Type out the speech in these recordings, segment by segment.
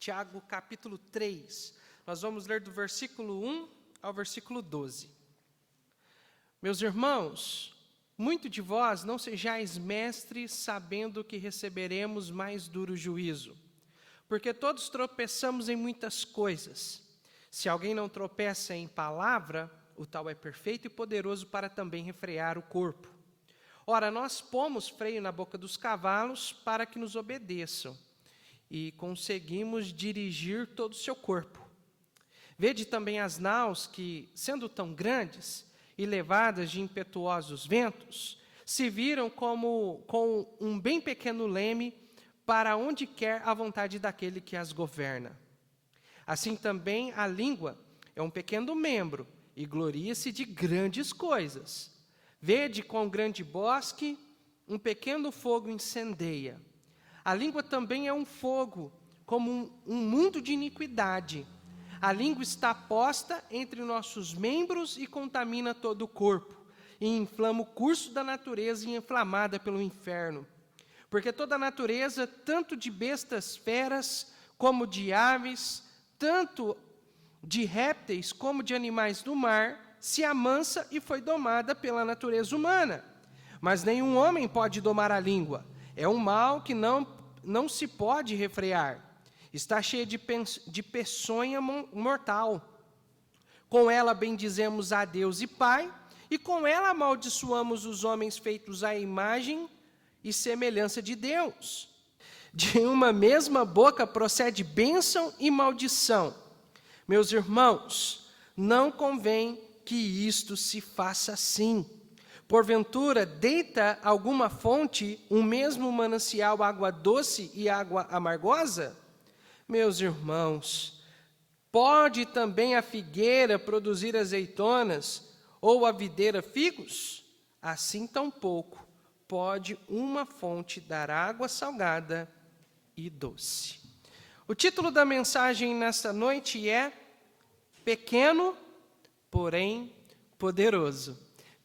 Tiago capítulo 3. Nós vamos ler do versículo 1 ao versículo 12. Meus irmãos, muito de vós não sejais mestres, sabendo que receberemos mais duro juízo. Porque todos tropeçamos em muitas coisas. Se alguém não tropeça em palavra, o tal é perfeito e poderoso para também refrear o corpo. Ora, nós pomos freio na boca dos cavalos para que nos obedeçam, e conseguimos dirigir todo o seu corpo. Vede também as naus que, sendo tão grandes e levadas de impetuosos ventos, se viram como com um bem pequeno leme para onde quer a vontade daquele que as governa. Assim também a língua é um pequeno membro e gloria-se de grandes coisas. Vede quão grande bosque um pequeno fogo incendeia. A língua também é um fogo, como um mundo de iniquidade. A língua está posta entre nossos membros e contamina todo o corpo, e inflama o curso da natureza e é inflamada pelo inferno. Porque toda a natureza, tanto de bestas feras, como de aves, tanto de répteis como de animais do mar, se amansa e foi domada pela natureza humana. Mas nenhum homem pode domar a língua. É um mal que não se pode refrear. Está cheia de peçonha mortal. Com ela bendizemos a Deus e Pai, e com ela amaldiçoamos os homens feitos à imagem e semelhança de Deus. De uma mesma boca procede bênção e maldição. Meus irmãos, não convém que isto se faça assim. Porventura, deita alguma fonte um mesmo manancial água doce e água amargosa? Meus irmãos, pode também a figueira produzir azeitonas, ou a videira figos? Assim tampouco pode uma fonte dar água salgada e doce. O título da mensagem nesta noite é Pequeno, porém poderoso.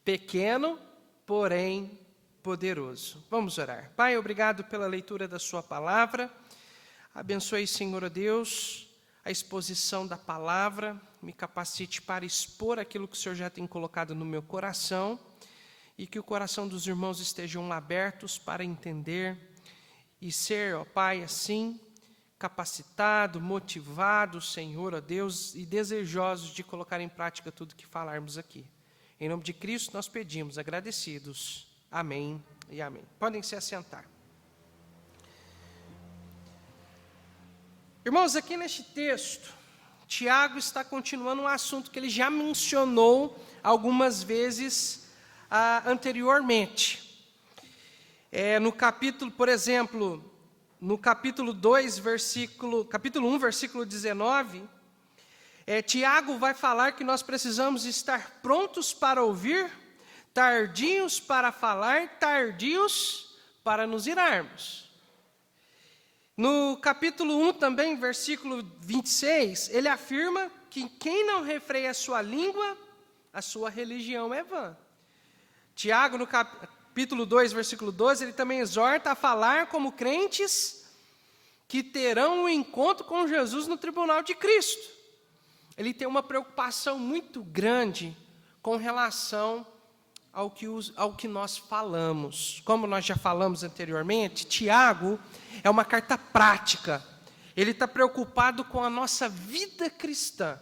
Pequeno, porém poderoso. Vamos orar. Pai, obrigado pela leitura da sua palavra. Abençoe, Senhor Deus, a exposição da palavra. Me capacite para expor aquilo que o Senhor já tem colocado no meu coração. E que o coração dos irmãos estejam abertos para entender e ser, ó Pai, assim, capacitado, motivado, Senhor, ó Deus, e desejosos de colocar em prática tudo que falarmos aqui. Em nome de Cristo nós pedimos, agradecidos. Amém e amém. Podem se assentar. Irmãos, aqui neste texto, Tiago está continuando um assunto que ele já mencionou algumas vezes anteriormente. No capítulo, por exemplo, no capítulo 1, versículo 19, Tiago vai falar que nós precisamos estar prontos para ouvir, tardios para falar, tardios para nos irarmos. No capítulo 1 também, versículo 26, ele afirma que quem não refreia a sua língua, a sua religião é vã. Tiago, no capítulo 2, versículo 12, ele também exorta a falar como crentes que terão um encontro com Jesus no tribunal de Cristo. Ele tem uma preocupação muito grande com relação ao que nós falamos. Como nós já falamos anteriormente, Tiago é uma carta prática. Ele está preocupado com a nossa vida cristã.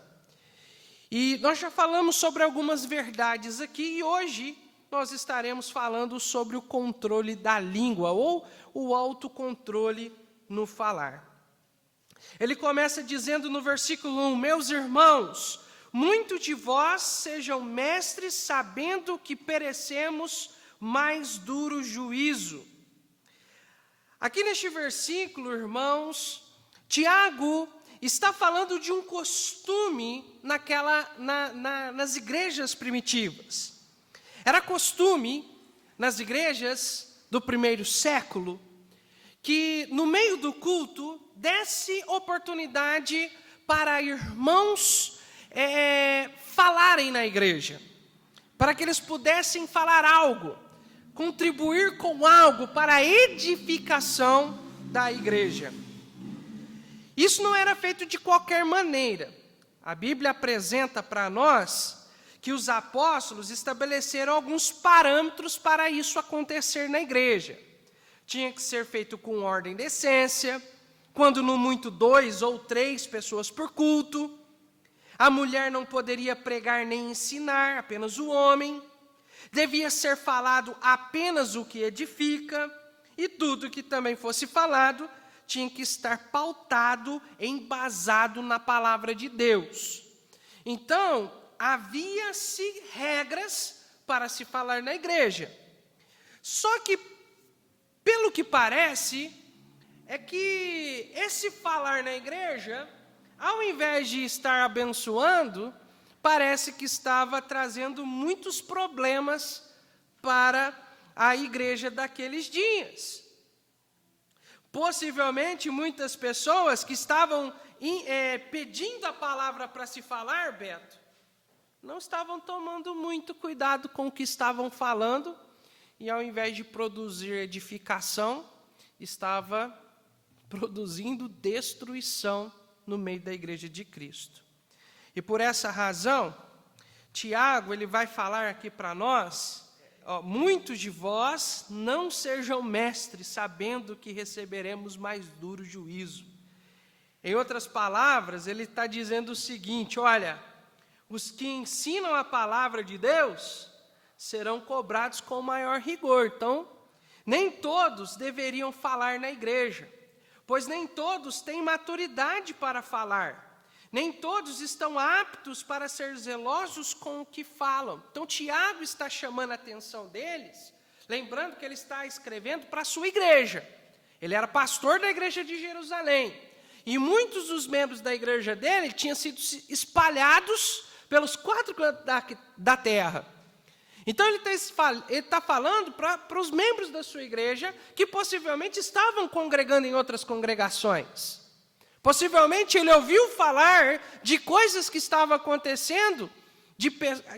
E nós já falamos sobre algumas verdades aqui, e hoje nós estaremos falando sobre o controle da língua, ou o autocontrole no falar. Ele começa dizendo no versículo 1, meus irmãos, muito de vós sejam mestres, sabendo que perecemos mais duro juízo. Aqui neste versículo, irmãos, Tiago está falando de um costume nas igrejas primitivas. Era costume, nas igrejas do primeiro século, que no meio do culto desse oportunidade para irmãos falarem na igreja, para que eles pudessem falar algo, contribuir com algo para a edificação da igreja. Isso não era feito de qualquer maneira. A Bíblia apresenta para nós que os apóstolos estabeleceram alguns parâmetros para isso acontecer na igreja. Tinha que ser feito com ordem e decência, quando no muito 2 ou 3 pessoas por culto. A mulher não poderia pregar nem ensinar, apenas o homem. Devia ser falado apenas o que edifica, e tudo que também fosse falado tinha que estar pautado, embasado na palavra de Deus. Então, havia-se regras para se falar na igreja. Só que, pelo que parece, é que esse falar na igreja, ao invés de estar abençoando, parece que estava trazendo muitos problemas para a igreja daqueles dias. Possivelmente, muitas pessoas que estavam pedindo a palavra para se falar, Beto, não estavam tomando muito cuidado com o que estavam falando, e ao invés de produzir edificação, estava produzindo destruição no meio da igreja de Cristo. E por essa razão, Tiago, ele vai falar aqui para nós, muitos de vós não sejam mestres, sabendo que receberemos mais duro juízo. Em outras palavras, ele está dizendo o seguinte: olha, os que ensinam a palavra de Deus serão cobrados com maior rigor. Então, nem todos deveriam falar na igreja, pois nem todos têm maturidade para falar. Nem todos estão aptos para ser zelosos com o que falam. Então, Tiago está chamando a atenção deles, lembrando que ele está escrevendo para a sua igreja. Ele era pastor da igreja de Jerusalém. E muitos dos membros da igreja dele tinham sido espalhados pelos 4 cantos da terra. Então, ele está falando para os membros da sua igreja que possivelmente estavam congregando em outras congregações. Possivelmente ele ouviu falar de coisas que estavam acontecendo,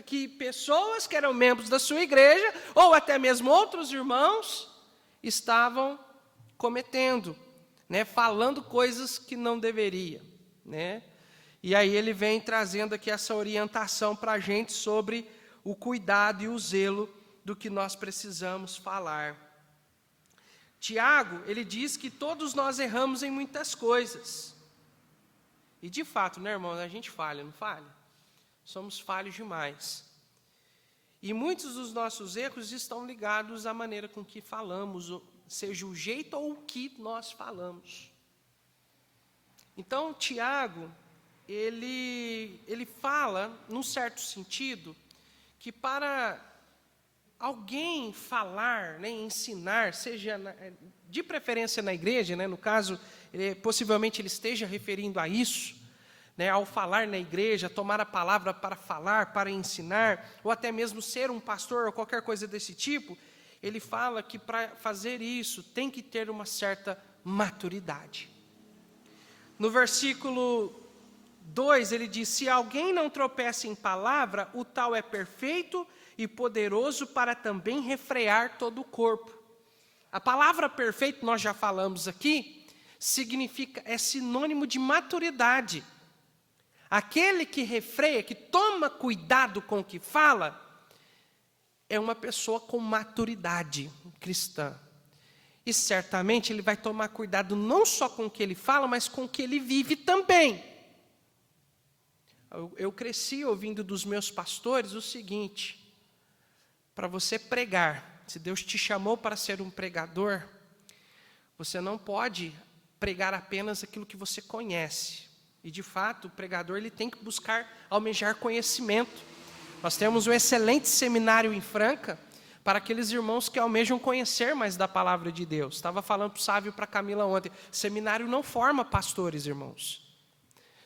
que pessoas que eram membros da sua igreja, ou até mesmo outros irmãos, estavam cometendo, falando coisas que não deveria. E aí ele vem trazendo aqui essa orientação para a gente sobre o cuidado e o zelo do que nós precisamos falar. Tiago, ele diz que todos nós erramos em muitas coisas. E de fato, irmãos, a gente falha, não falha? Somos falhos demais. E muitos dos nossos erros estão ligados à maneira com que falamos, seja o jeito ou o que nós falamos. Então, Tiago, ele fala, num certo sentido, que para alguém falar, ensinar, seja de preferência na igreja, no caso, possivelmente ele esteja referindo a isso, ao falar na igreja, tomar a palavra para falar, para ensinar, ou até mesmo ser um pastor ou qualquer coisa desse tipo, ele fala que para fazer isso tem que ter uma certa maturidade. No versículo 2, ele diz: se alguém não tropeça em palavra, o tal é perfeito e poderoso para também refrear todo o corpo. A palavra perfeito, nós já falamos aqui, é sinônimo de maturidade. Aquele que refreia, que toma cuidado com o que fala, é uma pessoa com maturidade cristã. E certamente ele vai tomar cuidado não só com o que ele fala, mas com o que ele vive também. Eu cresci ouvindo dos meus pastores o seguinte: para você pregar, se Deus te chamou para ser um pregador, você não pode pregar apenas aquilo que você conhece. E, de fato, o pregador ele tem que buscar almejar conhecimento. Nós temos um excelente seminário em Franca para aqueles irmãos que almejam conhecer mais da palavra de Deus. Estava falando para o Sávio e para a Camila ontem. Seminário não forma pastores, irmãos.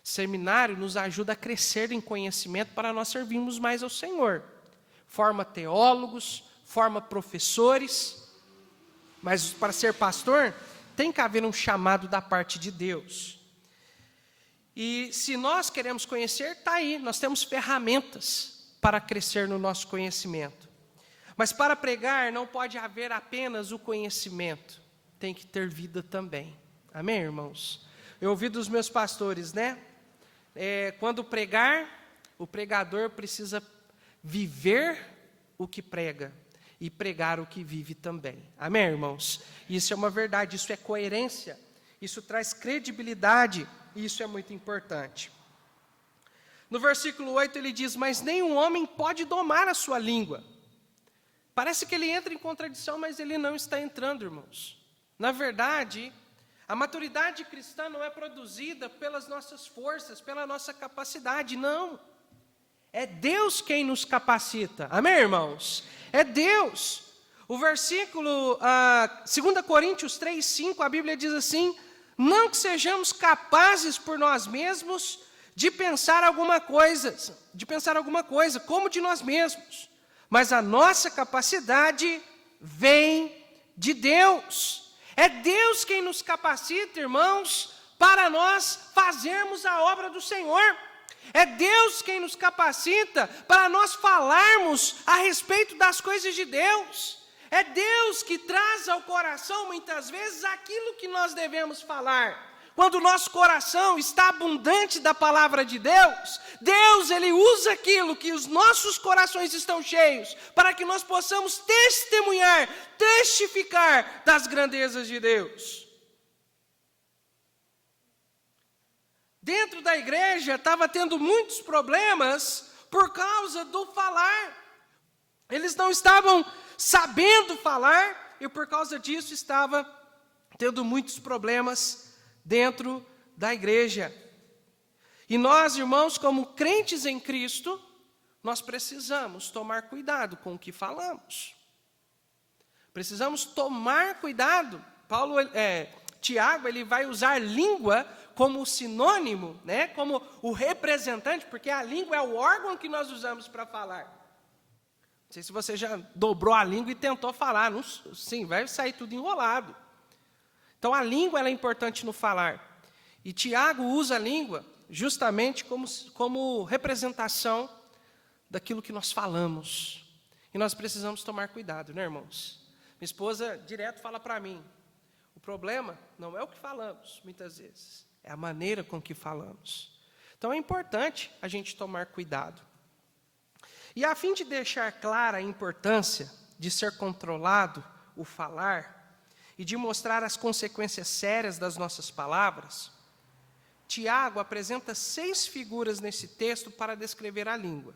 Seminário nos ajuda a crescer em conhecimento para nós servirmos mais ao Senhor. Forma teólogos, forma professores, mas para ser pastor tem que haver um chamado da parte de Deus. E se nós queremos conhecer, está aí, nós temos ferramentas para crescer no nosso conhecimento. Mas para pregar não pode haver apenas o conhecimento, tem que ter vida também. Amém, irmãos? Eu ouvi dos meus pastores, né? Quando pregar, o pregador precisa viver o que prega e pregar o que vive também. Amém, irmãos? Isso é uma verdade, isso é coerência, isso traz credibilidade, e isso é muito importante. No versículo 8 ele diz, mas nenhum homem pode domar a sua língua. Parece que ele entra em contradição, mas ele não está entrando, irmãos. Na verdade, a maturidade cristã não é produzida pelas nossas forças, pela nossa capacidade, não. É Deus quem nos capacita. Amém, irmãos? É Deus. O versículo 2 Coríntios 3:5, a Bíblia diz assim, não que sejamos capazes por nós mesmos de pensar alguma coisa, como de nós mesmos, mas a nossa capacidade vem de Deus. É Deus quem nos capacita, irmãos, para nós fazermos a obra do Senhor. É Deus quem nos capacita para nós falarmos a respeito das coisas de Deus. É Deus que traz ao coração, muitas vezes, aquilo que nós devemos falar. Quando o nosso coração está abundante da palavra de Deus, Deus, Ele usa aquilo que os nossos corações estão cheios, para que nós possamos testemunhar, testificar das grandezas de Deus. Dentro da igreja estava tendo muitos problemas por causa do falar. Eles não estavam sabendo falar e por causa disso estava tendo muitos problemas dentro da igreja. E nós, irmãos, como crentes em Cristo, nós precisamos tomar cuidado com o que falamos. Precisamos tomar cuidado. Tiago, ele vai usar língua como sinônimo, né, como o representante, porque a língua é o órgão que nós usamos para falar. Não sei se você já dobrou a língua e tentou falar. Não, sim, vai sair tudo enrolado. Então, a língua ela é importante no falar. E Tiago usa a língua justamente como representação daquilo que nós falamos. E nós precisamos tomar cuidado, né, irmãos? Minha esposa direto fala para mim, o problema não é o que falamos, muitas vezes, é a maneira com que falamos. Então, é importante a gente tomar cuidado. E a fim de deixar clara a importância de ser controlado o falar, e de mostrar as consequências sérias das nossas palavras, Tiago apresenta 6 figuras nesse texto para descrever a língua.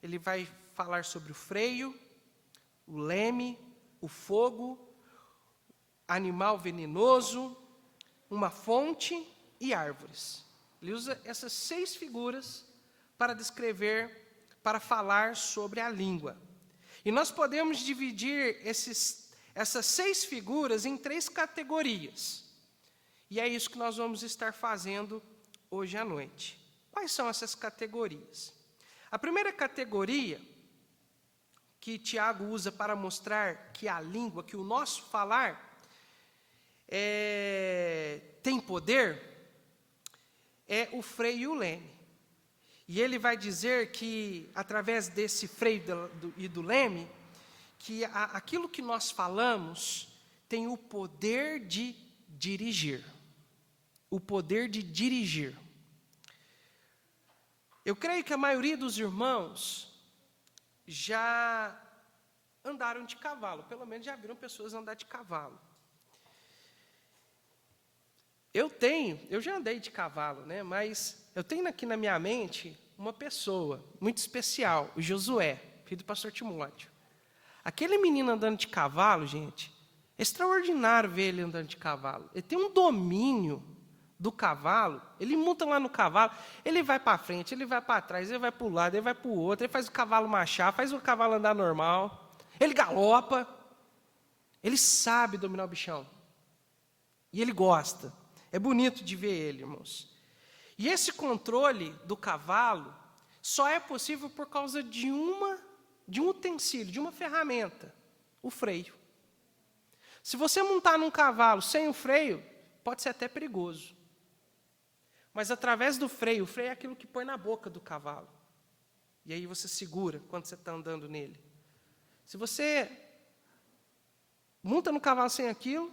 Ele vai falar sobre o freio, o leme, o fogo, animal venenoso, uma fonte e árvores. Ele usa essas 6 figuras para descrever, para falar sobre a língua. E nós podemos dividir essas 6 figuras em 3 categorias. E é isso que nós vamos estar fazendo hoje à noite. Quais são essas categorias? A primeira categoria que Tiago usa para mostrar que a língua, que o nosso falar tem poder, é o freio e o leme. E ele vai dizer que, através desse freio e do leme, que aquilo que nós falamos tem o poder de dirigir. O poder de dirigir. Eu creio que a maioria dos irmãos já andaram de cavalo, pelo menos já viram pessoas andar de cavalo. Eu já andei de cavalo, né? Mas eu tenho aqui na minha mente uma pessoa muito especial, o Josué, filho do pastor Timóteo. Aquele menino andando de cavalo, gente, é extraordinário ver ele andando de cavalo. Ele tem um domínio do cavalo, ele monta lá no cavalo, ele vai para frente, ele vai para trás, ele vai para o lado, ele vai para o outro, ele faz o cavalo marchar, faz o cavalo andar normal, ele galopa, ele sabe dominar o bichão. E ele gosta. É bonito de ver ele, irmãos. E esse controle do cavalo só é possível por causa de um utensílio, de uma ferramenta, o freio. Se você montar num cavalo sem o freio, pode ser até perigoso. Mas através do freio, o freio é aquilo que põe na boca do cavalo. E aí você segura quando você está andando nele. Se você monta no cavalo sem aquilo,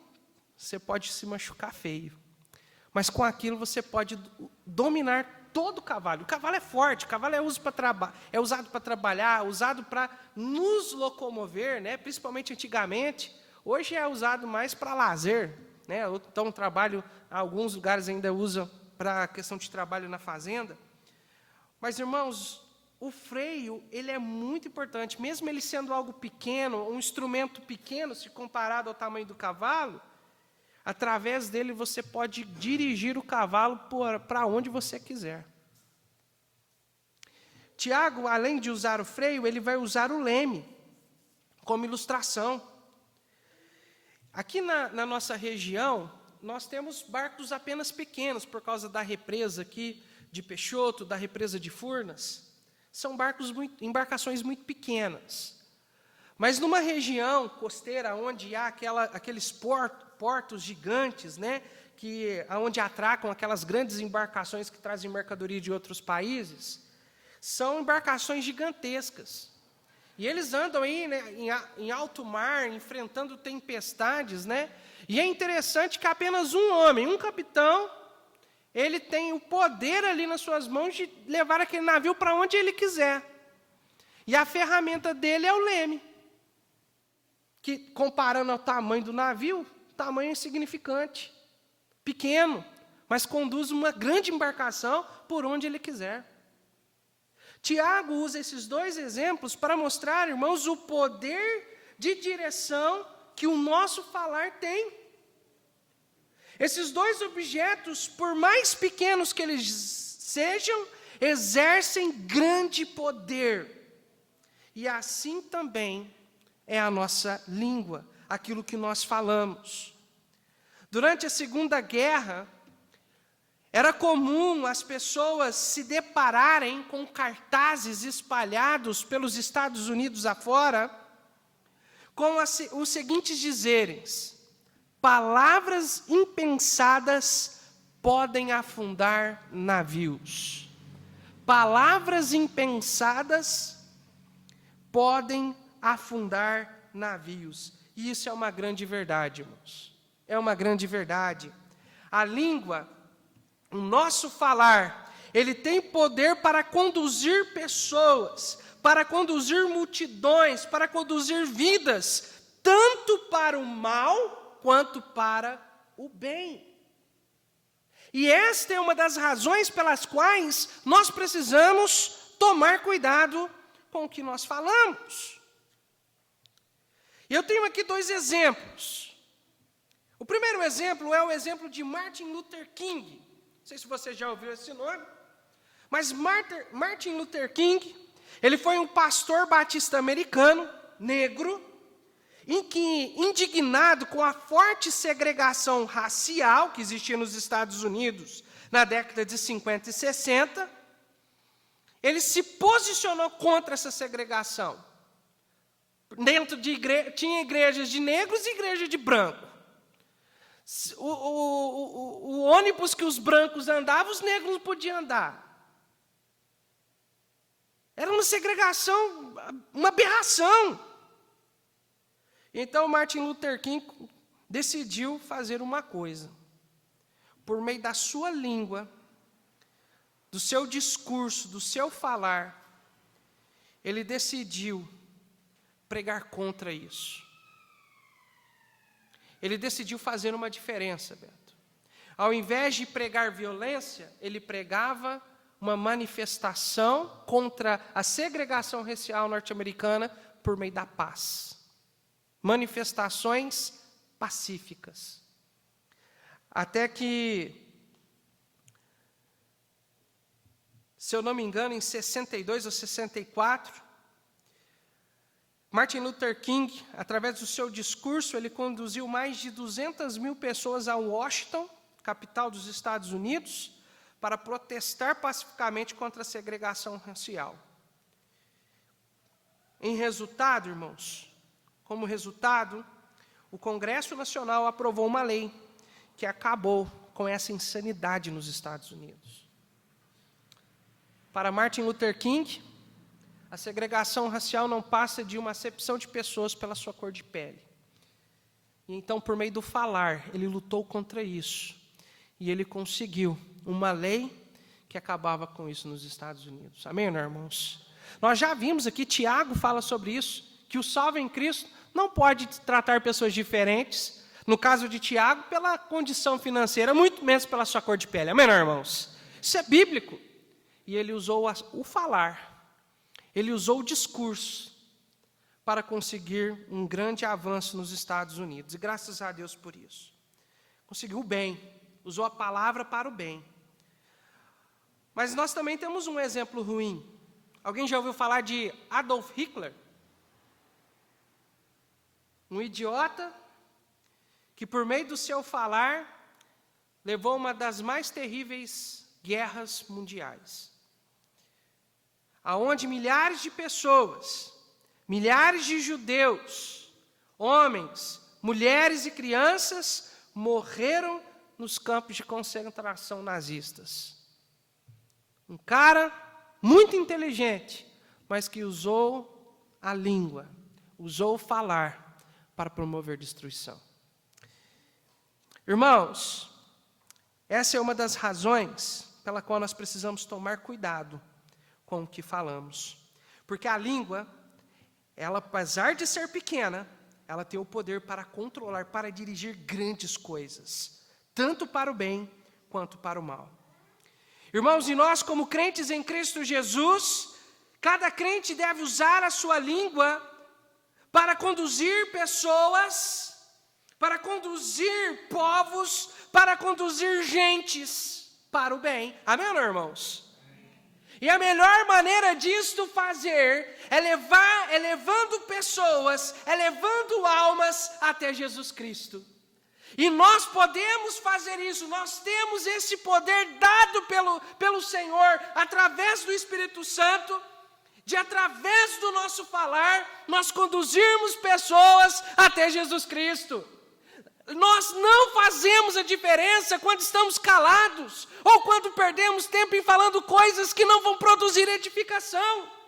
você pode se machucar feio. mas com aquilo você pode dominar todo o cavalo. O cavalo é forte, o cavalo é usado para trabalhar, usado para nos locomover, né? Principalmente antigamente. Hoje é usado mais para lazer, né? Então, alguns lugares ainda usam para a questão de trabalho na fazenda. Mas, irmãos, o freio, ele é muito importante. Mesmo ele sendo algo pequeno, um instrumento pequeno, se comparado ao tamanho do cavalo, através dele você pode dirigir o cavalo para onde você quiser. Tiago, além de usar o freio, ele vai usar o leme como ilustração. Aqui na nossa região, nós temos barcos apenas pequenos, por causa da represa aqui de Peixoto, da represa de Furnas. São embarcações muito pequenas. Mas numa região costeira, onde há aqueles portos gigantes, né, onde atracam aquelas grandes embarcações que trazem mercadoria de outros países, são embarcações gigantescas. E eles andam aí, né, em alto mar, enfrentando tempestades, né? E é interessante que apenas um homem, um capitão, ele tem o poder ali nas suas mãos de levar aquele navio para onde ele quiser. E a ferramenta dele é o leme, que, comparando ao tamanho do navio, tamanho insignificante, pequeno, mas conduz uma grande embarcação por onde ele quiser. Tiago usa esses dois exemplos para mostrar, irmãos, o poder de direção que o nosso falar tem. Esses dois objetos, por mais pequenos que eles sejam, exercem grande poder. E assim também é a nossa língua, aquilo que nós falamos. Durante a Segunda Guerra, era comum as pessoas se depararem com cartazes espalhados pelos Estados Unidos afora, com os seguintes dizeres: palavras impensadas podem afundar navios. Palavras impensadas podem afundar navios. E isso é uma grande verdade, irmãos. É uma grande verdade. A língua, o nosso falar, ele tem poder para conduzir pessoas, para conduzir multidões, para conduzir vidas, tanto para o mal quanto para o bem. E esta é uma das razões pelas quais nós precisamos tomar cuidado com o que nós falamos. E eu tenho aqui dois exemplos. O primeiro exemplo é o exemplo de Martin Luther King. Não sei se você já ouviu esse nome, mas Martin Luther King, ele foi um pastor batista americano, negro, em que, indignado com a forte segregação racial que existia nos Estados Unidos na década de 50 e 60, ele se posicionou contra essa segregação. Dentro de tinha igrejas de negros e igrejas de branco. O ônibus que os brancos andavam, os negros não podiam andar. Era uma segregação, uma aberração. Então, Martin Luther King decidiu fazer uma coisa. Por meio da sua língua, do seu discurso, do seu falar, ele decidiu pregar contra isso. Ele decidiu fazer uma diferença, Beto. Ao invés de pregar violência, ele pregava uma manifestação contra a segregação racial norte-americana por meio da paz. Manifestações pacíficas. Até que, se eu não me engano, em 62 ou 64, Martin Luther King, através do seu discurso, ele conduziu mais de 200 mil pessoas a Washington, capital dos Estados Unidos, para protestar pacificamente contra a segregação racial. Em resultado, irmãos, como resultado, o Congresso Nacional aprovou uma lei que acabou com essa insanidade nos Estados Unidos. Para Martin Luther King, a segregação racial não passa de uma acepção de pessoas pela sua cor de pele. E então, por meio do falar, ele lutou contra isso. E ele conseguiu uma lei que acabava com isso nos Estados Unidos. Amém, né, irmãos? Nós já vimos aqui, Tiago fala sobre isso, que o salvo em Cristo não pode tratar pessoas diferentes, no caso de Tiago, pela condição financeira, muito menos pela sua cor de pele. Amém, né, irmãos? Isso é bíblico. E ele usou o falar, ele usou o discurso para conseguir um grande avanço nos Estados Unidos. E graças a Deus por isso. Conseguiu o bem, usou a palavra para o bem. Mas nós também temos um exemplo ruim. Alguém já ouviu falar de Adolf Hitler? Um idiota que, por meio do seu falar, levou uma das mais terríveis guerras mundiais. Aonde milhares de pessoas, milhares de judeus, homens, mulheres e crianças morreram nos campos de concentração nazistas. Um cara muito inteligente, mas que usou a língua, usou o falar para promover destruição. Irmãos, essa é uma das razões pela qual nós precisamos tomar cuidado com o que falamos. Porque a língua, ela, apesar de ser pequena, ela tem o poder para controlar, para dirigir grandes coisas, tanto para o bem quanto para o mal. Irmãos, e nós como crentes em Cristo Jesus, cada crente deve usar a sua língua para conduzir pessoas, para conduzir povos, para conduzir gentes para o bem. Amém, irmãos? E a melhor maneira disto fazer é levando pessoas, levando almas até Jesus Cristo. E nós podemos fazer isso, nós temos esse poder dado pelo Senhor, através do Espírito Santo, de através do nosso falar, nós conduzirmos pessoas até Jesus Cristo. Nós não fazemos a diferença quando estamos calados, ou quando perdemos tempo em falando coisas que não vão produzir edificação.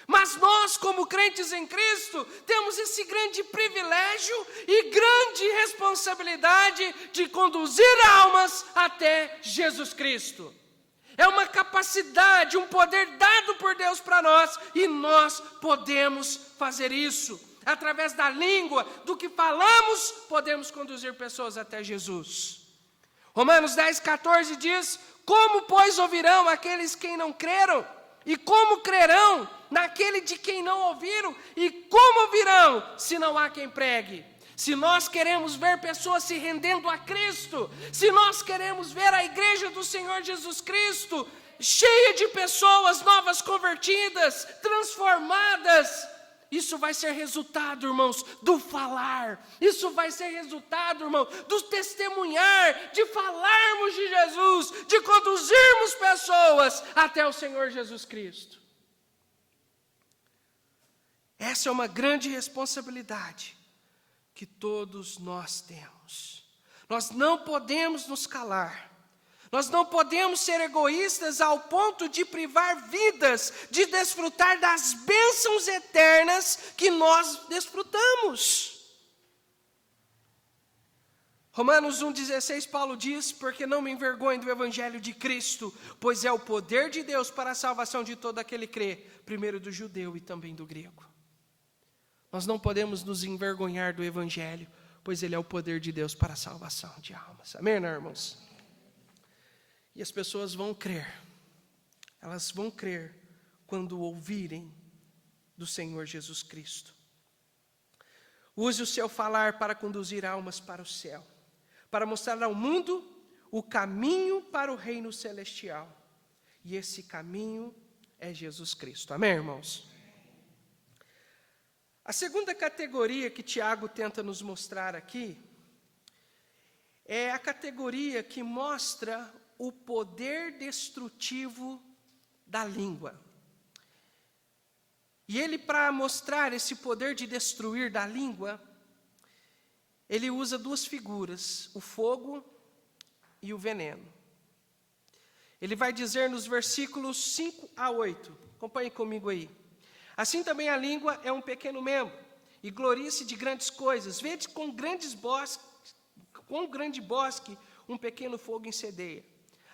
Mas nós, como crentes em Cristo, temos esse grande privilégio e grande responsabilidade de conduzir almas até Jesus Cristo. É uma capacidade, um poder dado por Deus para nós, e nós podemos fazer isso. Através da língua, do que falamos, podemos conduzir pessoas até Jesus. Romanos 10,14 diz: como, pois, ouvirão aqueles que não creram? E como crerão naquele de quem não ouviram? E como ouvirão, se não há quem pregue? Se nós queremos ver pessoas se rendendo a Cristo, se nós queremos ver a igreja do Senhor Jesus Cristo cheia de pessoas novas convertidas, transformadas, isso vai ser resultado, irmãos, do falar. Isso vai ser resultado, irmão, do testemunhar, de falarmos de Jesus, de conduzirmos pessoas até o Senhor Jesus Cristo. Essa é uma grande responsabilidade que todos nós temos. Nós não podemos nos calar. Nós não podemos ser egoístas ao ponto de privar vidas de desfrutar das bênçãos eternas que nós desfrutamos. Romanos 1,16, Paulo diz: porque não me envergonho do evangelho de Cristo, pois é o poder de Deus para a salvação de todo aquele que crê, primeiro do judeu e também do grego. Nós não podemos nos envergonhar do evangelho, pois ele é o poder de Deus para a salvação de almas. Amém, né, irmãos? E as pessoas vão crer, elas vão crer quando ouvirem do Senhor Jesus Cristo. Use o seu falar para conduzir almas para o céu, para mostrar ao mundo o caminho para o reino celestial. E esse caminho é Jesus Cristo. Amém, irmãos? A segunda categoria que Tiago tenta nos mostrar aqui é a categoria que mostra o poder destrutivo da língua. E ele, para mostrar esse poder de destruir da língua, ele usa duas figuras, o fogo e o veneno. Ele vai dizer nos versículos 5 a 8, acompanhe comigo aí. Assim também a língua é um pequeno membro, e gloria-se de grandes coisas. Vede quão grande bosque um pequeno fogo incendeia.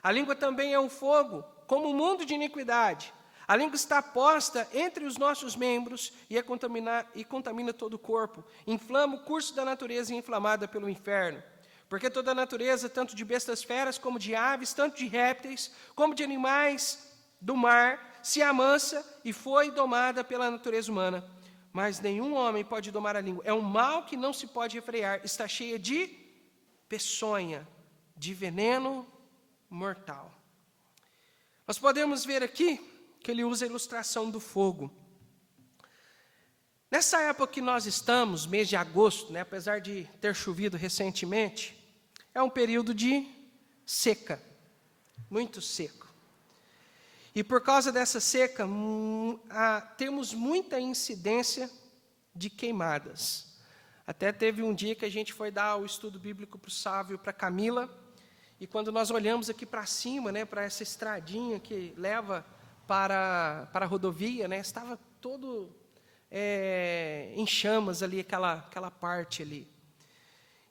A língua também é um fogo, como um mundo de iniquidade. A língua está posta entre os nossos membros e contamina todo o corpo. Inflama o curso da natureza inflamada pelo inferno. Porque toda a natureza, tanto de bestas feras como de aves, tanto de répteis, como de animais do mar, se amansa e foi domada pela natureza humana. Mas nenhum homem pode domar a língua. É um mal que não se pode refrear. Está cheia de peçonha, de veneno mortal. Nós podemos ver aqui que ele usa a ilustração do fogo. Nessa época que nós estamos, mês de agosto, né, apesar de ter chovido recentemente, é um período de seca, muito seco. E por causa dessa seca, temos muita incidência de queimadas. Até teve um dia que a gente foi dar o estudo bíblico para o Sávio e para a Camila, e quando nós olhamos aqui para cima, né, para essa estradinha que leva para a rodovia, né, estava todo em chamas ali, aquela parte ali.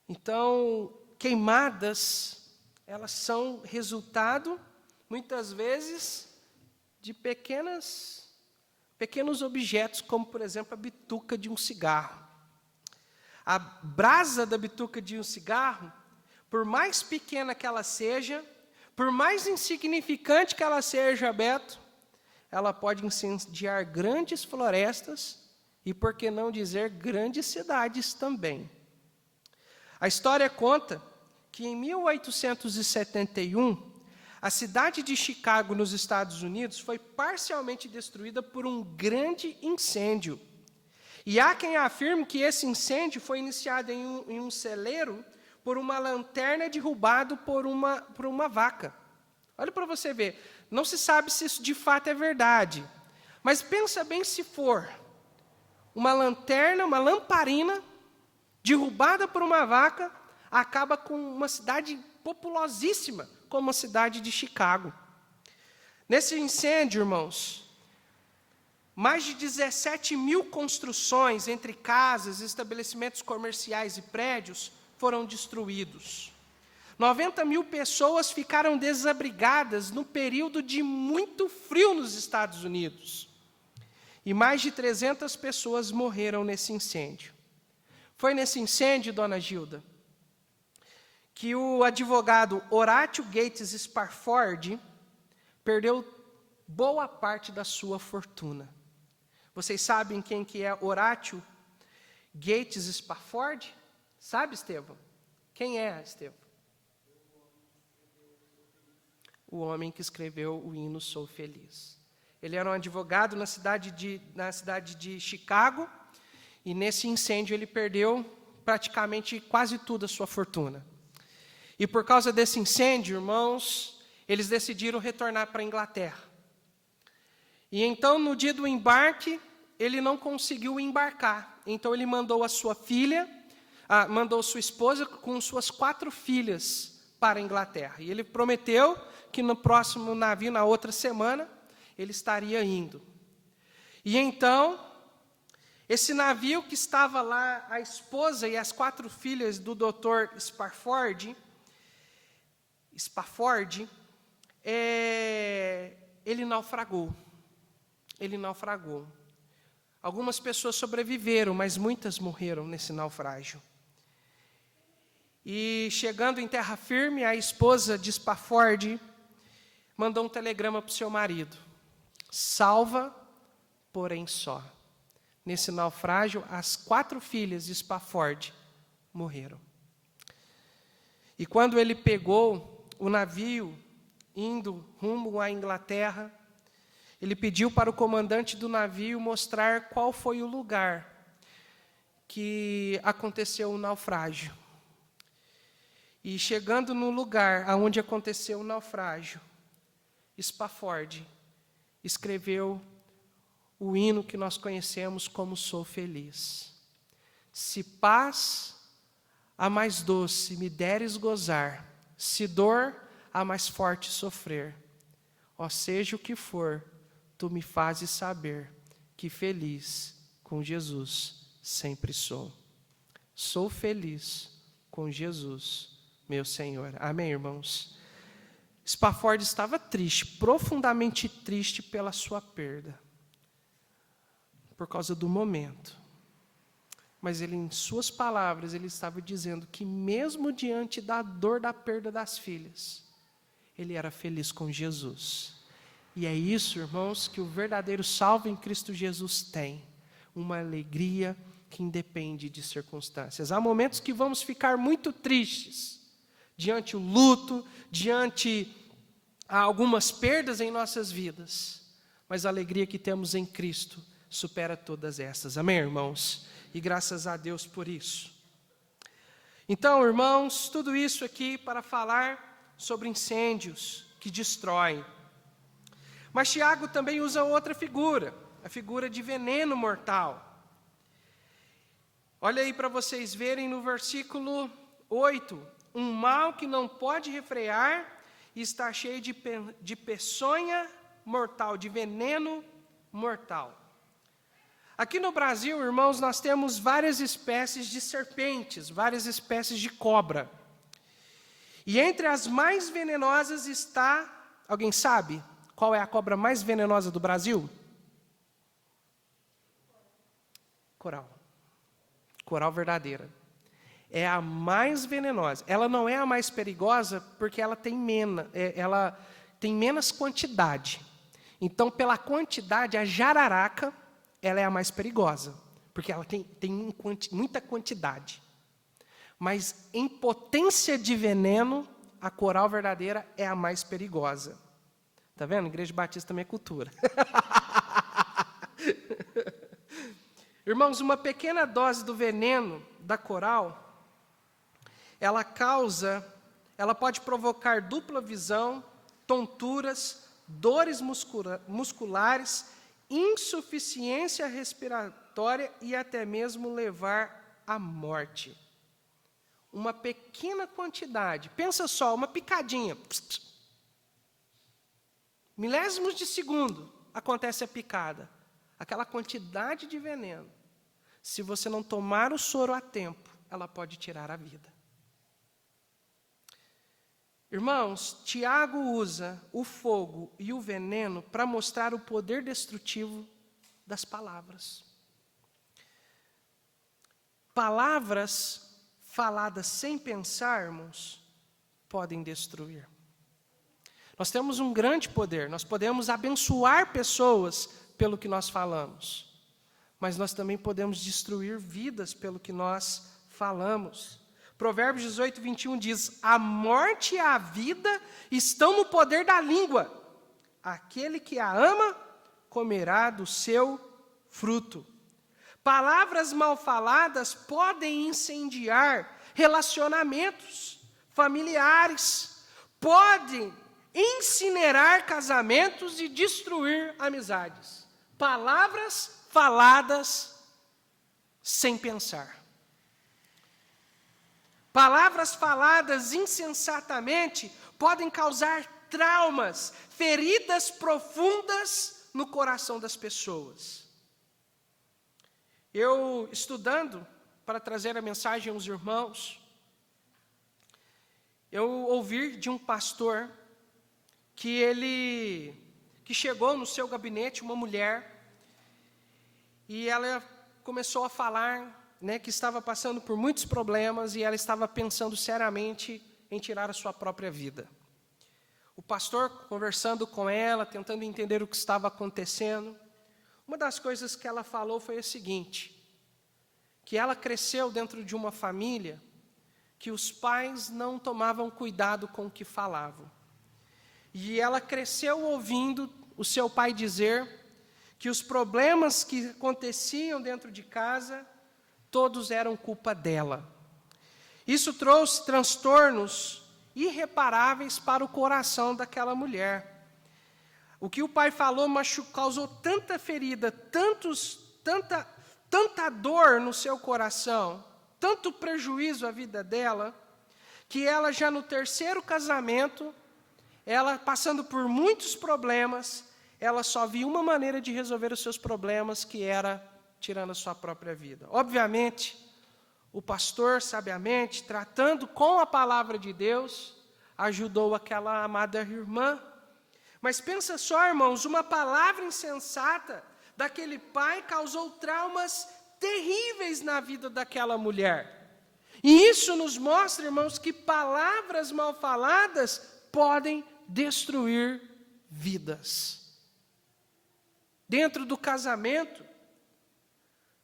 Então, queimadas, elas são resultado, muitas vezes, de pequenos objetos, como, por exemplo, a bituca de um cigarro. A brasa da bituca de um cigarro, por mais pequena que ela seja, por mais insignificante que ela seja, Beto, ela pode incendiar grandes florestas e, por que não dizer, grandes cidades também. A história conta que em 1871, a cidade de Chicago, nos Estados Unidos, foi parcialmente destruída por um grande incêndio. E há quem afirme que esse incêndio foi iniciado em um celeiro por uma lanterna derrubada por uma vaca. Olha para você ver, não se sabe se isso de fato é verdade, mas pensa bem se for uma lanterna, uma lamparina, derrubada por uma vaca, acaba com uma cidade populosíssima, como a cidade de Chicago. Nesse incêndio, irmãos, mais de 17 mil construções entre casas, estabelecimentos comerciais e prédios foram destruídos. 90 mil pessoas ficaram desabrigadas no período de muito frio nos Estados Unidos. E mais de 300 pessoas morreram nesse incêndio. Foi nesse incêndio, dona Gilda, que o advogado Horatio Gates Spafford perdeu boa parte da sua fortuna. Vocês sabem quem que é Horatio Gates Spafford? Sabe, Estevão? Quem é, Estevão? O homem que escreveu o hino Sou Feliz. Ele era um advogado na cidade de Chicago, e nesse incêndio ele perdeu praticamente quase toda a sua fortuna. E por causa desse incêndio, irmãos, eles decidiram retornar para a Inglaterra. E então, no dia do embarque, ele não conseguiu embarcar. Então, ele mandou a sua filha, mandou sua esposa com suas 4 filhas para a Inglaterra. E ele prometeu que no próximo navio, na outra semana, ele estaria indo. E então, esse navio que estava lá, a esposa e as 4 filhas do Dr. Spafford, ele naufragou. Ele naufragou. Algumas pessoas sobreviveram, mas muitas morreram nesse naufrágio. E chegando em terra firme, a esposa de Spafford mandou um telegrama para o seu marido: salva, porém só. Nesse naufrágio, as 4 filhas de Spafford morreram. E quando ele pegou o navio, indo rumo à Inglaterra, ele pediu para o comandante do navio mostrar qual foi o lugar que aconteceu o naufrágio. E chegando no lugar onde aconteceu o naufrágio, Spafford escreveu o hino que nós conhecemos como Sou Feliz. Se paz a mais doce me deres gozar, se dor a mais forte sofrer, ó seja o que for, tu me fazes saber que feliz com Jesus sempre sou. Sou feliz com Jesus meu Senhor. Amém, irmãos? Spafford estava triste, profundamente triste pela sua perda, por causa do momento. Mas ele, em suas palavras, ele estava dizendo que mesmo diante da dor da perda das filhas, ele era feliz com Jesus. E é isso, irmãos, que o verdadeiro salvo em Cristo Jesus tem. Uma alegria que independe de circunstâncias. Há momentos que vamos ficar muito tristes, diante o luto, diante algumas perdas em nossas vidas. Mas a alegria que temos em Cristo supera todas essas. Amém, irmãos? E graças a Deus por isso. Então, irmãos, tudo isso aqui para falar sobre incêndios que destroem. Mas Tiago também usa outra figura, a figura de veneno mortal. Olha aí para vocês verem no versículo 8. Um mal que não pode refrear e está cheio de peçonha mortal, de veneno mortal. Aqui no Brasil, irmãos, nós temos várias espécies de serpentes, várias espécies de cobra. E entre as mais venenosas está, alguém sabe qual é a cobra mais venenosa do Brasil? Coral. Coral verdadeira. É a mais venenosa. Ela não é a mais perigosa porque ela tem menos quantidade. Então, pela quantidade, a jararaca, ela é a mais perigosa, porque ela tem muita quantidade. Mas em potência de veneno, a coral verdadeira é a mais perigosa. Está vendo? Igreja Batista também é cultura. Irmãos, uma pequena dose do veneno da coral, ela pode provocar dupla visão, tonturas, dores musculares, insuficiência respiratória e até mesmo levar à morte. Uma pequena quantidade, pensa só, uma picadinha, milésimos de segundo acontece a picada. Aquela quantidade de veneno, se você não tomar o soro a tempo, ela pode tirar a vida. Irmãos, Tiago usa o fogo e o veneno para mostrar o poder destrutivo das palavras. Palavras faladas sem pensarmos podem destruir. Nós temos um grande poder, nós podemos abençoar pessoas pelo que nós falamos, mas nós também podemos destruir vidas pelo que nós falamos. Provérbios 18, 21 diz: a morte e a vida estão no poder da língua. Aquele que a ama comerá do seu fruto. Palavras mal faladas podem incendiar relacionamentos familiares, podem incinerar casamentos e destruir amizades. Palavras faladas sem pensar. Palavras faladas insensatamente podem causar traumas, feridas profundas no coração das pessoas. Eu, estudando para trazer a mensagem aos irmãos, eu ouvi de um pastor que chegou no seu gabinete uma mulher e ela começou a falar, que estava passando por muitos problemas e ela estava pensando seriamente em tirar a sua própria vida. O pastor, conversando com ela, tentando entender o que estava acontecendo, uma das coisas que ela falou foi a seguinte, que ela cresceu dentro de uma família que os pais não tomavam cuidado com o que falavam. E ela cresceu ouvindo o seu pai dizer que os problemas que aconteciam dentro de casa, todos eram culpa dela. Isso trouxe transtornos irreparáveis para o coração daquela mulher. O que o pai falou causou tanta ferida, tanta dor no seu coração, tanto prejuízo à vida dela, que ela já no terceiro casamento, ela passando por muitos problemas, ela só via uma maneira de resolver os seus problemas, que era tirando a sua própria vida. Obviamente, o pastor, sabiamente, tratando com a palavra de Deus, ajudou aquela amada irmã. Mas pensa só, irmãos, uma palavra insensata daquele pai causou traumas terríveis na vida daquela mulher. E isso nos mostra, irmãos, que palavras mal faladas podem destruir vidas. Dentro do casamento,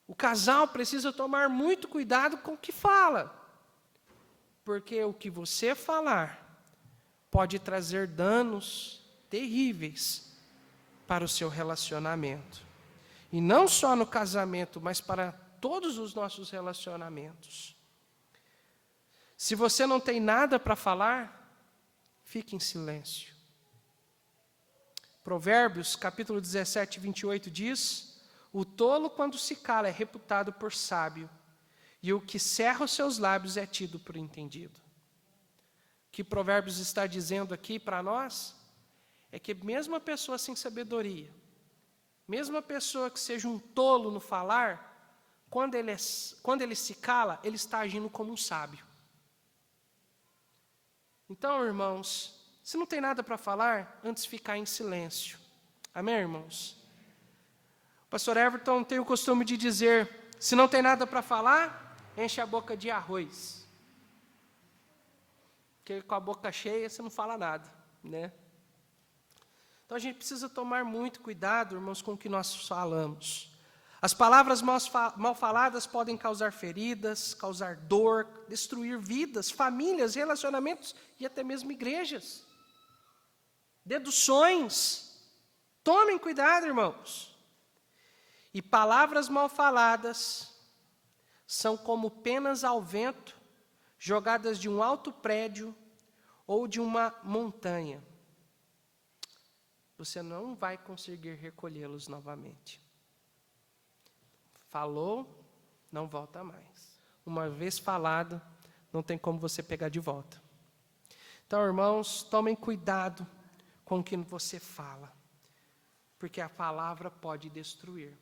o casal precisa tomar muito cuidado com o que fala, porque o que você falar pode trazer danos terríveis para o seu relacionamento. E não só no casamento, mas para todos os nossos relacionamentos. Se você não tem nada para falar, fique em silêncio. Provérbios, capítulo 17, 28 diz: o tolo, quando se cala, é reputado por sábio, e o que cerra os seus lábios é tido por entendido. O que Provérbios está dizendo aqui para nós é que mesmo a pessoa sem sabedoria, mesmo a pessoa que seja um tolo no falar, quando ele se cala, ele está agindo como um sábio. Então, irmãos, se não tem nada para falar, antes ficar em silêncio. Amém, irmãos? O pastor Everton tem o costume de dizer, se não tem nada para falar, enche a boca de arroz. Porque com a boca cheia você não fala nada, né? Então a gente precisa tomar muito cuidado, irmãos, com o que nós falamos. As palavras mal faladas podem causar feridas, causar dor, destruir vidas, famílias, relacionamentos e até mesmo igrejas. Deduções. Tomem cuidado, irmãos. E palavras mal faladas são como penas ao vento, jogadas de um alto prédio ou de uma montanha. Você não vai conseguir recolhê-los novamente. Falou, não volta mais. Uma vez falado, não tem como você pegar de volta. Então, irmãos, tomem cuidado com o que você fala, porque a palavra pode destruir.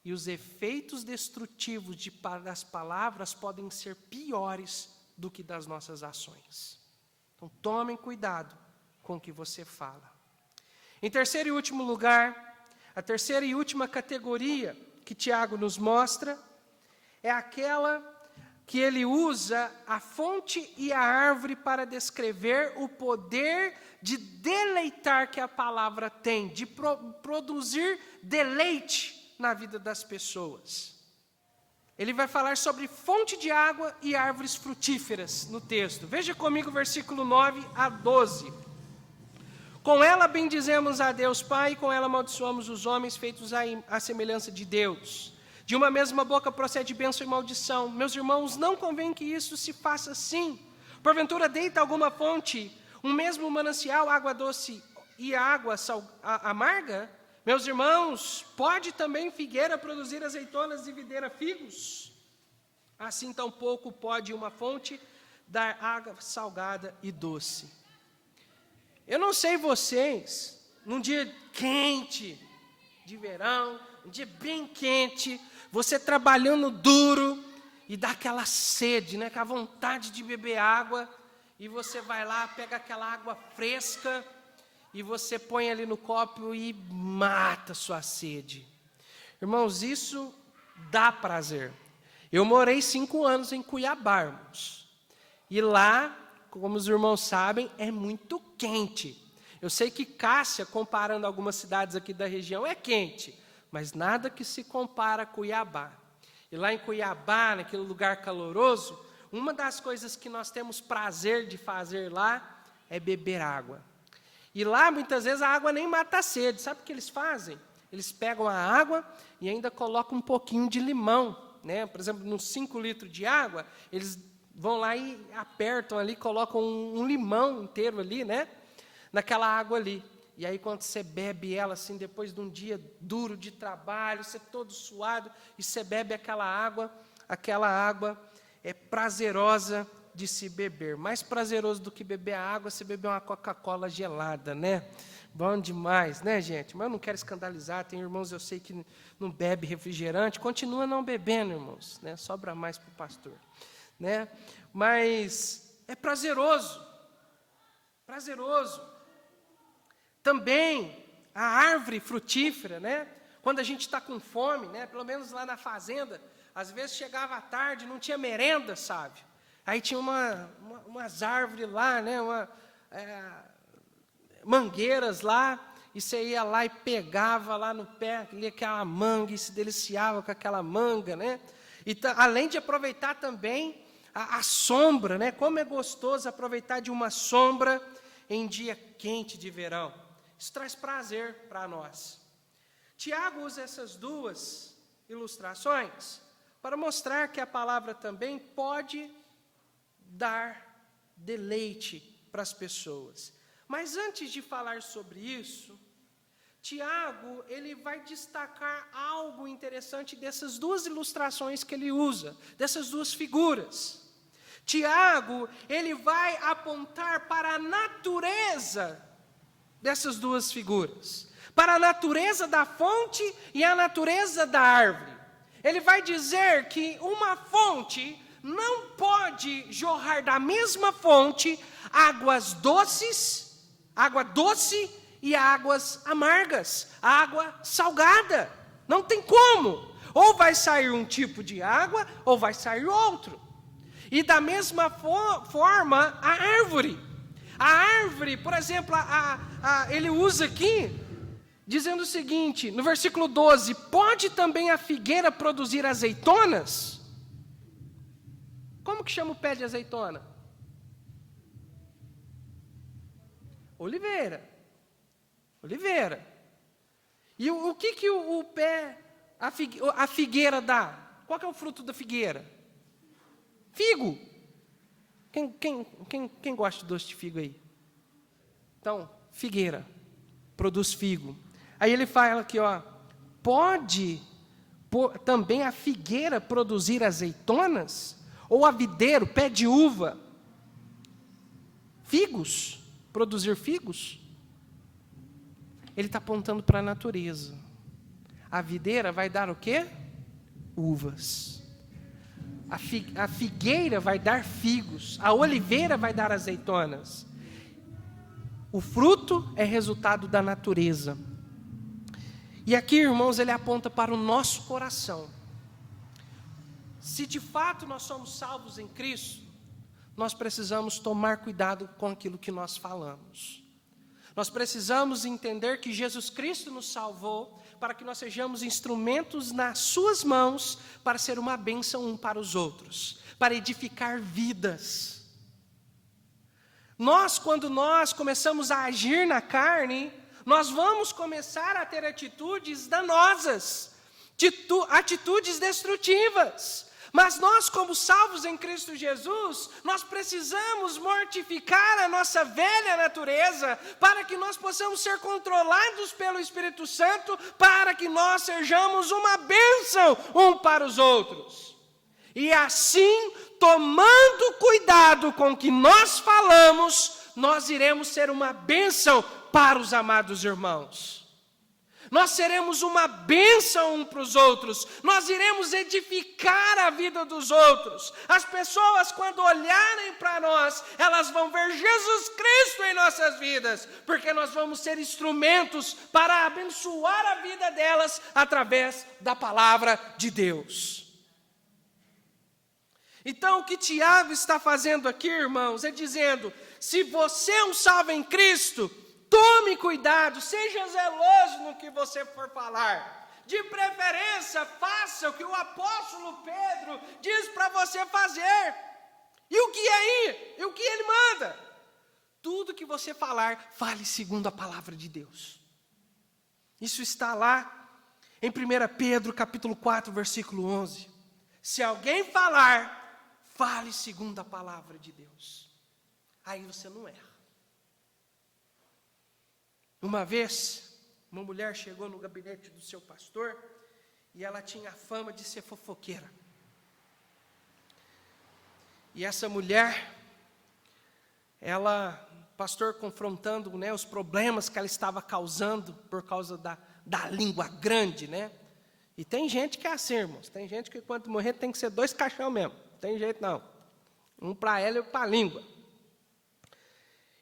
E os efeitos destrutivos das palavras podem ser piores do que das nossas ações. Então, tomem cuidado com o que você fala. Em terceiro e último lugar, a terceira e última categoria que Tiago nos mostra é aquela que ele usa a fonte e a árvore para descrever o poder de deleitar que a palavra tem, de produzir deleite na vida das pessoas. Ele vai falar sobre fonte de água e árvores frutíferas no texto. Veja comigo o versículo 9 a 12. Com ela bendizemos a Deus Pai, e com ela amaldiçoamos os homens feitos à semelhança de Deus. De uma mesma boca procede bênção e maldição. Meus irmãos, não convém que isso se faça assim. Porventura deita alguma fonte, um mesmo manancial, água doce e água amarga? Meus irmãos, pode também figueira produzir azeitonas e videira figos? Assim tampouco pode uma fonte dar água salgada e doce. Eu não sei vocês, num dia quente, de verão, um dia bem quente, você trabalhando duro e dá aquela sede, né, aquela vontade de beber água, e você vai lá, pega aquela água fresca, e você põe ali no copo e mata a sua sede. Irmãos, isso dá prazer. Eu morei 5 anos em Cuiabá, irmãos, e lá, como os irmãos sabem, é muito quente. Eu sei que Cássia, comparando algumas cidades aqui da região, é quente, mas nada que se compara a Cuiabá. E lá em Cuiabá, naquele lugar caloroso, uma das coisas que nós temos prazer de fazer lá é beber água. E lá, muitas vezes, a água nem mata a sede. Sabe o que eles fazem? Eles pegam a água e ainda colocam um pouquinho de limão, né? Por exemplo, nos 5 litros de água, eles vão lá e apertam ali, colocam um limão inteiro ali, né? Naquela água ali. E aí, quando você bebe ela, assim, depois de um dia duro de trabalho, você todo suado, e você bebe aquela água é prazerosa de se beber. Mais prazeroso do que beber a água, se beber uma Coca-Cola gelada, né? Bom demais, né, gente? Mas eu não quero escandalizar, tem irmãos, eu sei que não bebe refrigerante, continua não bebendo, irmãos, né? Sobra mais para o pastor, né? Mas é prazeroso. Prazeroso. Também a árvore frutífera, né? Quando a gente está com fome, né? Pelo menos lá na fazenda, às vezes chegava à tarde, não tinha merenda, sabe? Aí tinha umas árvores lá, né? Mangueiras lá, e você ia lá e pegava lá no pé, lia aquela manga e se deliciava com aquela manga, né? E além de aproveitar também a sombra, né? Como é gostoso aproveitar de uma sombra em dia quente de verão. Isso traz prazer para nós. Tiago usa essas duas ilustrações para mostrar que a palavra também pode dar deleite para as pessoas. Mas antes de falar sobre isso, Tiago, ele vai destacar algo interessante dessas duas ilustrações que ele usa, dessas duas figuras. Tiago, ele vai apontar para a natureza dessas duas figuras, para a natureza da fonte e a natureza da árvore. Ele vai dizer que uma fonte não pode jorrar da mesma fonte águas doces, água doce e águas amargas, água salgada. Não tem como. Ou vai sair um tipo de água, ou vai sair outro. E da mesma forma, a árvore. A árvore, por exemplo, ele usa aqui, dizendo o seguinte, no versículo 12, pode também a figueira produzir azeitonas? Como que chama o pé de azeitona? Oliveira. Oliveira. E o que o pé, a figueira dá? Qual que é o fruto da figueira? Figo. Quem gosta de doce de figo aí? Então, figueira. Produz figo. Aí ele fala aqui, ó. Pode também a figueira produzir azeitonas? Ou a videiro, pé de uva? Figos? Produzir figos? Ele está apontando para a natureza. A videira vai dar o quê? Uvas. A figueira vai dar figos. A oliveira vai dar azeitonas. O fruto é resultado da natureza. E aqui, irmãos, ele aponta para o nosso coração. Se de fato nós somos salvos em Cristo, nós precisamos tomar cuidado com aquilo que nós falamos. Nós precisamos entender que Jesus Cristo nos salvou para que nós sejamos instrumentos nas suas mãos para ser uma bênção um para os outros, para edificar vidas. Quando nós começamos a agir na carne, nós vamos começar a ter atitudes danosas, atitudes destrutivas. Mas nós, como salvos em Cristo Jesus, nós precisamos mortificar a nossa velha natureza para que nós possamos ser controlados pelo Espírito Santo, para que nós sejamos uma bênção um para os outros. E assim, tomando cuidado com o que nós falamos, nós iremos ser uma bênção para os amados irmãos. Nós seremos uma bênção um para os outros. Nós iremos edificar a vida dos outros. As pessoas, quando olharem para nós, elas vão ver Jesus Cristo em nossas vidas, porque nós vamos ser instrumentos para abençoar a vida delas através da palavra de Deus. Então, o que Tiago está fazendo aqui, irmãos, é dizendo: se você é um salvo em Cristo, tome cuidado, seja zeloso no que você for falar. De preferência, faça o que o apóstolo Pedro diz para você fazer. E o que aí? E o que ele manda? Tudo que você falar, fale segundo a palavra de Deus. Isso está lá em 1 Pedro capítulo 4, versículo 11. Se alguém falar, fale segundo a palavra de Deus. Aí você não erra. Uma vez, uma mulher chegou no gabinete do seu pastor e ela tinha a fama de ser fofoqueira. E essa mulher, o pastor confrontando, né, os problemas que ela estava causando por causa da língua grande, né? E tem gente que é assim, irmãos. Tem gente que quando morrer tem que ser 2 caixão mesmo. Não tem jeito não. Um para ela e um para a língua.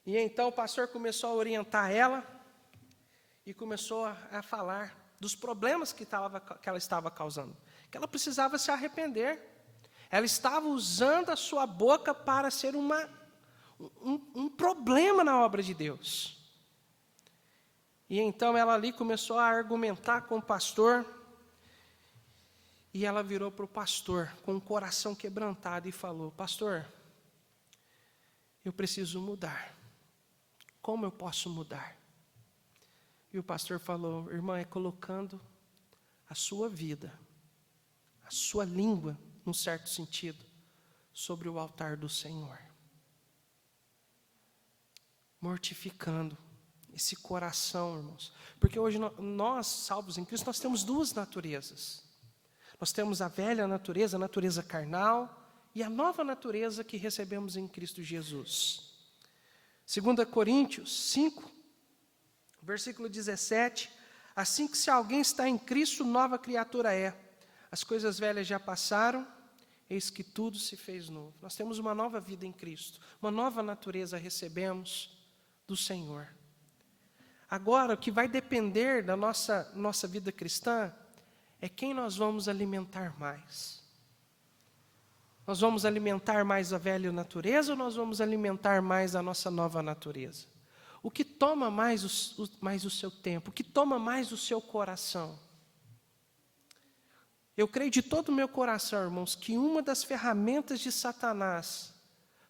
E então o pastor começou a orientar ela e começou a falar dos problemas que ela estava causando. Que ela precisava se arrepender. Ela estava usando a sua boca para ser um problema na obra de Deus. E então ela ali começou a argumentar com o pastor. E ela virou para o pastor com o coração quebrantado e falou: pastor, eu preciso mudar. Como eu posso mudar? E o pastor falou: irmã, é colocando a sua vida, a sua língua, num certo sentido, sobre o altar do Senhor. Mortificando esse coração, irmãos. Porque hoje nós, salvos em Cristo, nós temos 2 naturezas. Nós temos a velha natureza, a natureza carnal, e a nova natureza que recebemos em Cristo Jesus. 2 Coríntios 5, versículo 17. Assim que se alguém está em Cristo, nova criatura é. As coisas velhas já passaram, eis que tudo se fez novo. Nós temos uma nova vida em Cristo, uma nova natureza recebemos do Senhor. Agora, o que vai depender da nossa vida cristã é quem nós vamos alimentar mais. Nós vamos alimentar mais a velha natureza ou nós vamos alimentar mais a nossa nova natureza? O que toma mais o seu tempo? O que toma mais o seu coração? Eu creio de todo o meu coração, irmãos, que uma das ferramentas de Satanás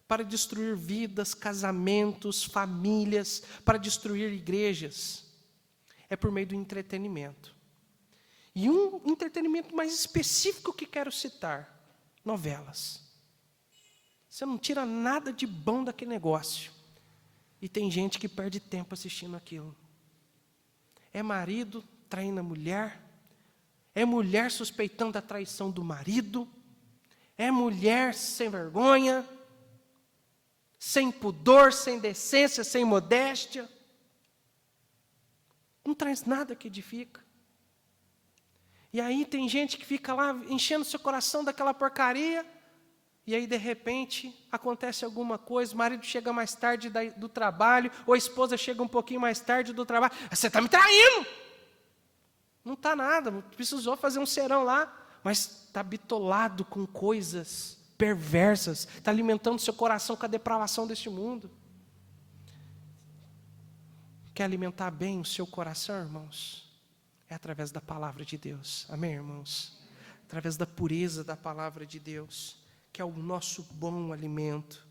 para destruir vidas, casamentos, famílias, para destruir igrejas, é por meio do entretenimento. E um entretenimento mais específico que quero citar: novelas. Você não tira nada de bom daquele negócio. E tem gente que perde tempo assistindo aquilo. É marido traindo a mulher. É mulher suspeitando da traição do marido. É mulher sem vergonha, sem pudor, sem decência, sem modéstia. Não traz nada que edifica. E aí tem gente que fica lá enchendo seu coração daquela porcaria, e aí de repente acontece alguma coisa, o marido chega mais tarde do trabalho, ou a esposa chega um pouquinho mais tarde do trabalho: você está me traindo! Não está nada, não precisou fazer um serão lá, mas está bitolado com coisas perversas, está alimentando seu coração com a depravação deste mundo. Quer alimentar bem o seu coração, irmãos? É através da palavra de Deus. Amém, irmãos? Através da pureza da palavra de Deus, que é o nosso bom alimento.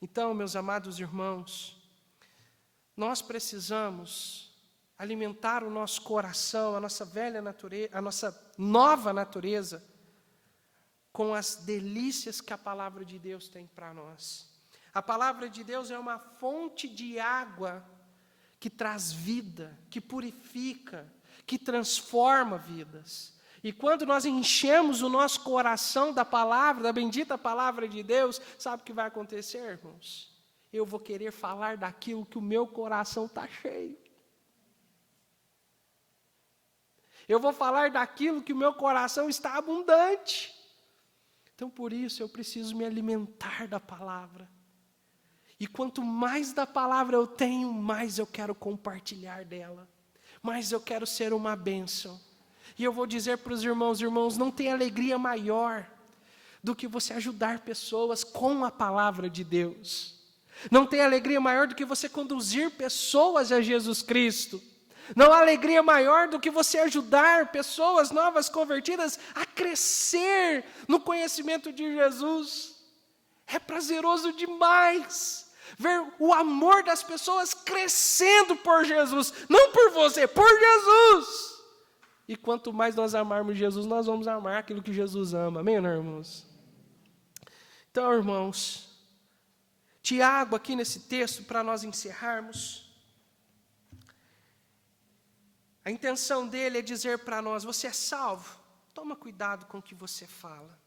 Então, meus amados irmãos, nós precisamos alimentar o nosso coração, a nossa velha natureza, a nossa nova natureza, com as delícias que a palavra de Deus tem para nós. A palavra de Deus é uma fonte de água que traz vida, que purifica, que transforma vidas. E quando nós enchemos o nosso coração da palavra, da bendita palavra de Deus, sabe o que vai acontecer, irmãos? Eu vou querer falar daquilo que o meu coração está cheio. Eu vou falar daquilo que o meu coração está abundante. Então, por isso, eu preciso me alimentar da palavra. E quanto mais da palavra eu tenho, mais eu quero compartilhar dela. Mais eu quero ser uma bênção. E eu vou dizer para os irmãos: irmãos, não tem alegria maior do que você ajudar pessoas com a palavra de Deus. Não tem alegria maior do que você conduzir pessoas a Jesus Cristo. Não há alegria maior do que você ajudar pessoas novas convertidas a crescer no conhecimento de Jesus. É prazeroso demais ver o amor das pessoas crescendo por Jesus, não por você, por Jesus. E quanto mais nós amarmos Jesus, nós vamos amar aquilo que Jesus ama. Amém, né, irmãos? Então, irmãos, Tiago, aqui nesse texto, para nós encerrarmos, a intenção dele é dizer para nós: você é salvo, toma cuidado com o que você fala.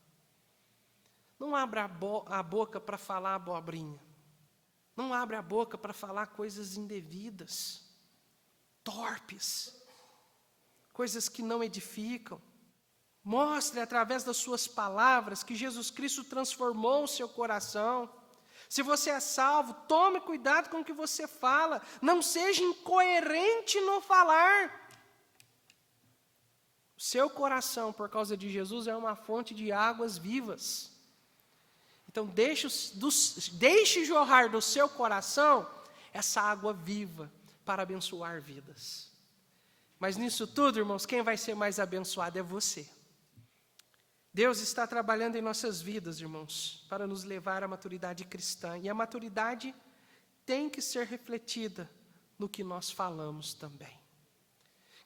Não abra a boca para falar abobrinha. Não abra a boca para falar coisas indevidas, torpes, coisas que não edificam. Mostre através das suas palavras que Jesus Cristo transformou o seu coração. Se você é salvo, tome cuidado com o que você fala. Não seja incoerente no falar. O seu coração, por causa de Jesus, é uma fonte de águas vivas. Então, deixe jorrar do seu coração essa água viva para abençoar vidas. Mas nisso tudo, irmãos, quem vai ser mais abençoado é você. Deus está trabalhando em nossas vidas, irmãos, para nos levar à maturidade cristã. E a maturidade tem que ser refletida no que nós falamos também.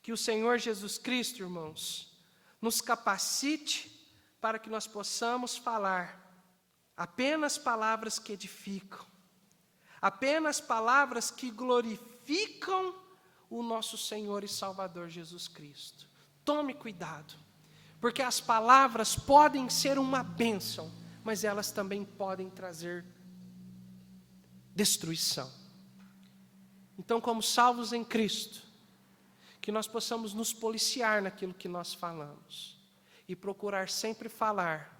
Que o Senhor Jesus Cristo, irmãos, nos capacite para que nós possamos falar apenas palavras que edificam, apenas palavras que glorificam o nosso Senhor e Salvador Jesus Cristo. Tome cuidado, porque as palavras podem ser uma bênção, mas elas também podem trazer destruição. Então, como salvos em Cristo, que nós possamos nos policiar naquilo que nós falamos e procurar sempre falar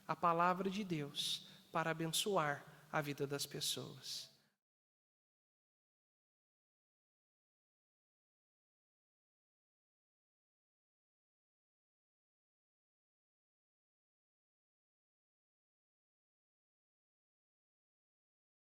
a palavra de Deus para abençoar a vida das pessoas.